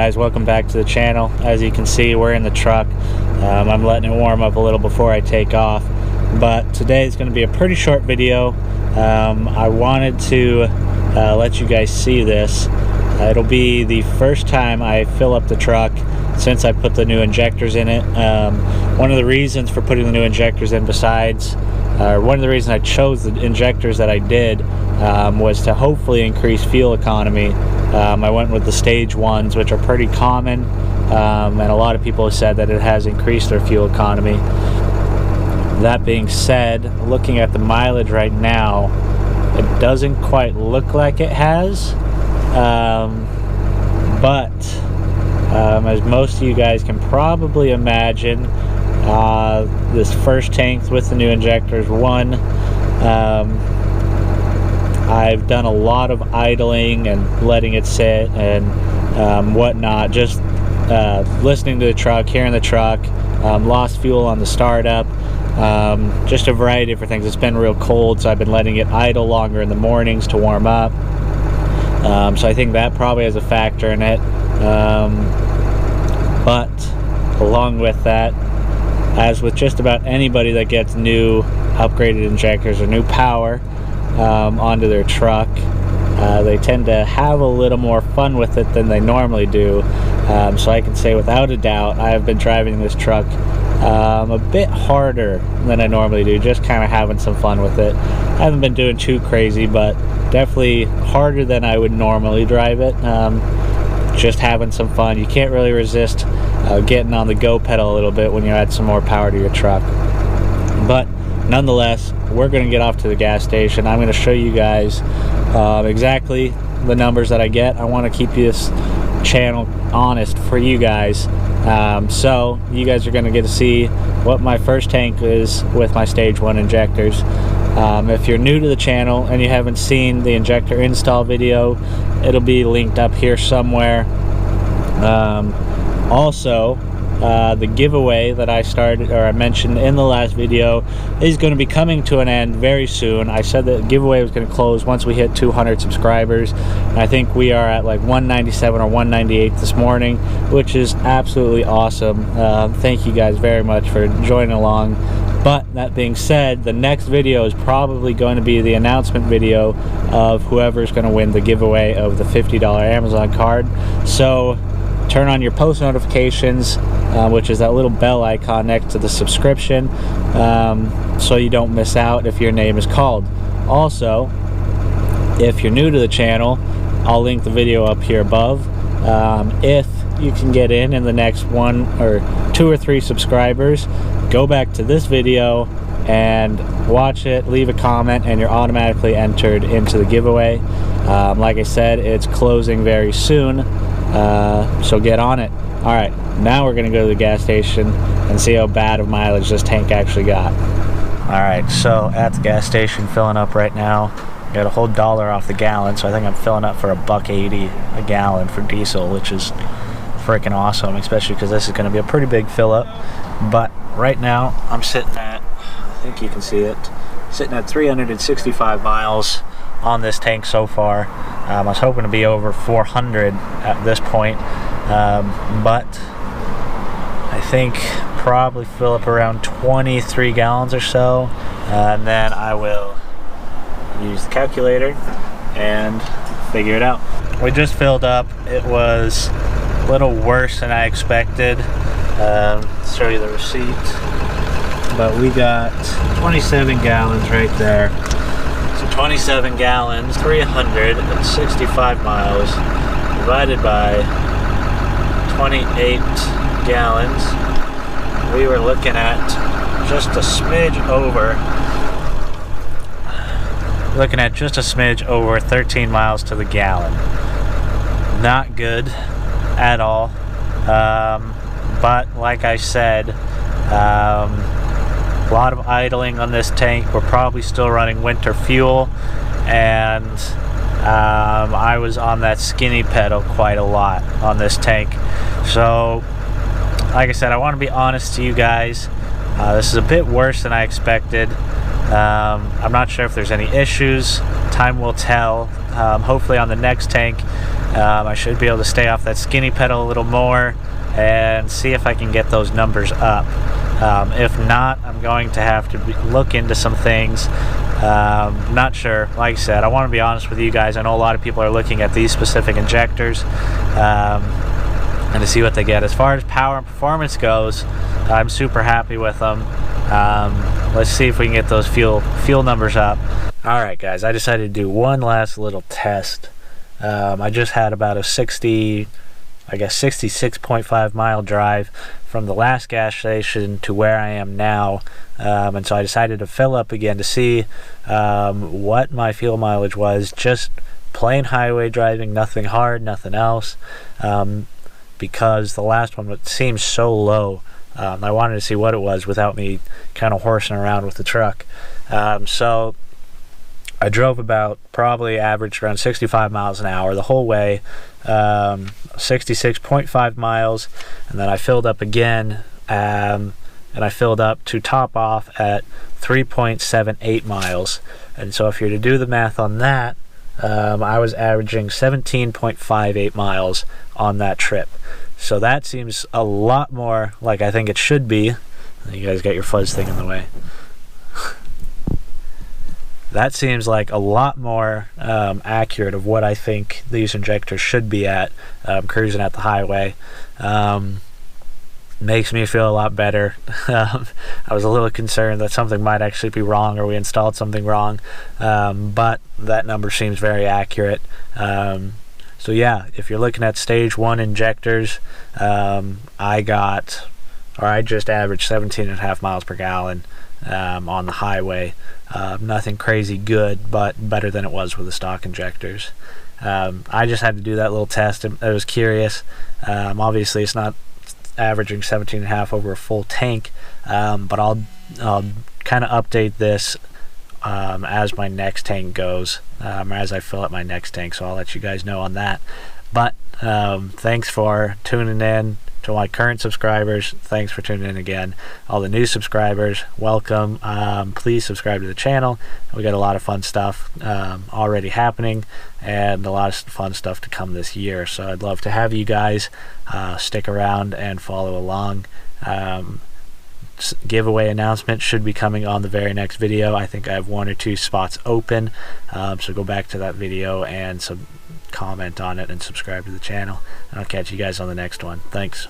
guys, welcome back to the channel. As you can see, we're in the truck. I'm letting it warm up a little before I take off, but today is going to be a pretty short video. I wanted to let you guys see this. It'll be the first time I fill up the truck since I put the new injectors in it. One of the reasons for putting the new injectors in, one of the reasons I chose the injectors that I did was to hopefully increase fuel economy. I went with the stage ones, which are pretty common, and a lot of people have said that it has increased their fuel economy. That being said, looking at the mileage right now, it doesn't quite look like it has, but as most of you guys can probably imagine, this first tank with the new injectors, I've done a lot of idling and letting it sit and whatnot, just listening to the truck, hearing the truck, lost fuel on the startup, just a variety of different things. It's been real cold, so I've been letting it idle longer in the mornings to warm up, so I think that probably has a factor in it, but along with that, as with just about anybody that gets new upgraded injectors or new power onto their truck, they tend to have a little more fun with it than they normally do. So I can say without a doubt I have been driving this truck a bit harder than I normally do, just kind of having some fun with it. I haven't been doing too crazy, but definitely harder than I would normally drive it. Just having some fun. You can't really resist getting on the go pedal a little bit when you add some more power to your truck. But nonetheless, we're going to get off to the gas station. I'm going to show you guys exactly the numbers that I get. I want to keep this channel honest for you guys, so you guys are going to get to see what my first tank is with my stage 1 injectors. If you're new to the channel and you haven't seen the injector install video, it'll be linked up here somewhere. Also, the giveaway that I mentioned in the last video is going to be coming to an end very soon. I said that the giveaway was going to close once we hit 200 subscribers. And I think we are at like 197 or 198 this morning, which is absolutely awesome. Thank you guys very much for joining along. But that being said, the next video is probably going to be the announcement video of whoever's going to win the giveaway of the $50 Amazon card. So turn on your post notifications, which is that little bell icon next to the subscription, so you don't miss out if your name is called. Also, if you're new to the channel, I'll link the video up here above. If you can get in the next 1 or 2 or 3 subscribers, go back to this video and watch it, leave a comment, and you're automatically entered into the giveaway. Like I said, it's closing very soon, so get on it. Alright, now we're going to go to the gas station and see how bad of mileage this tank actually got. Alright, so at the gas station, filling up right now. Got a whole $1 off the gallon, so I think I'm filling up for $1.80 a gallon for diesel, which is freaking awesome, especially because this is going to be a pretty big fill up. But right now I'm sitting at, I think you can see it, sitting at 365 miles on this tank so far. I was hoping to be over 400 at this point, but I think probably fill up around 23 gallons or so, and then I will use the calculator and figure it out. We just filled up. It was a little worse than I expected. Show you the receipt, but we got 27 gallons right there. So 27 gallons, 365 miles divided by 28 gallons. We were looking at just a smidge over 13 miles to the gallon. Not good at all. But like I said, a lot of idling on this tank. We're probably still running winter fuel, and I was on that skinny pedal quite a lot on this tank. So like I said, I want to be honest to you guys. This is a bit worse than I expected. I'm not sure if there's any issues. Time will tell. Hopefully on the next tank I should be able to stay off that skinny pedal a little more and see if I can get those numbers up. If not, I'm going to have to look into some things. Not sure. Like I said, I want to be honest with you guys. I know a lot of people are looking at these specific injectors and to see what they get. As far as power and performance goes, I'm super happy with them. Let's see if we can get those fuel numbers up. Alright guys, I decided to do one last little test. I just had about a 66.5 mile drive from the last gas station to where I am now, and so I decided to fill up again to see what my fuel mileage was, just plain highway driving, nothing hard, nothing else, because the last one seemed so low. I wanted to see what it was without me kind of horsing around with the truck. So I drove about, probably averaged around 65 miles an hour the whole way, 66.5 miles, and then I filled up again, and I filled up to top off at 3.78 miles. And so if you're to do the math on that, I was averaging 17.58 miles on that trip. So that seems a lot more like I think it should be. You guys got your fuzz thing in the way. That seems like a lot more accurate of what I think these injectors should be at, cruising at the highway. Makes me feel a lot better. I was a little concerned that something might actually be wrong, or we installed something wrong, but that number seems very accurate. So yeah, if you're looking at stage 1 injectors, I just averaged 17.5 miles per gallon on the highway. Nothing crazy good, but better than it was with the stock injectors. I just had to do that little test. I was curious. Obviously it's not averaging 17.5 over a full tank, but I'll kind of update this as my next tank goes, or as I fill up my next tank, so I'll let you guys know on that. But thanks for tuning in. To my current subscribers, thanks for tuning in again. All the new subscribers, welcome. Please subscribe to the channel. We got a lot of fun stuff already happening, and a lot of fun stuff to come this year, so I'd love to have you guys stick around and follow along. Giveaway announcement should be coming on the very next video. I think I have 1 or 2 spots open, so go back to that video and comment on it and subscribe to the channel. I'll catch you guys on the next one. Thanks.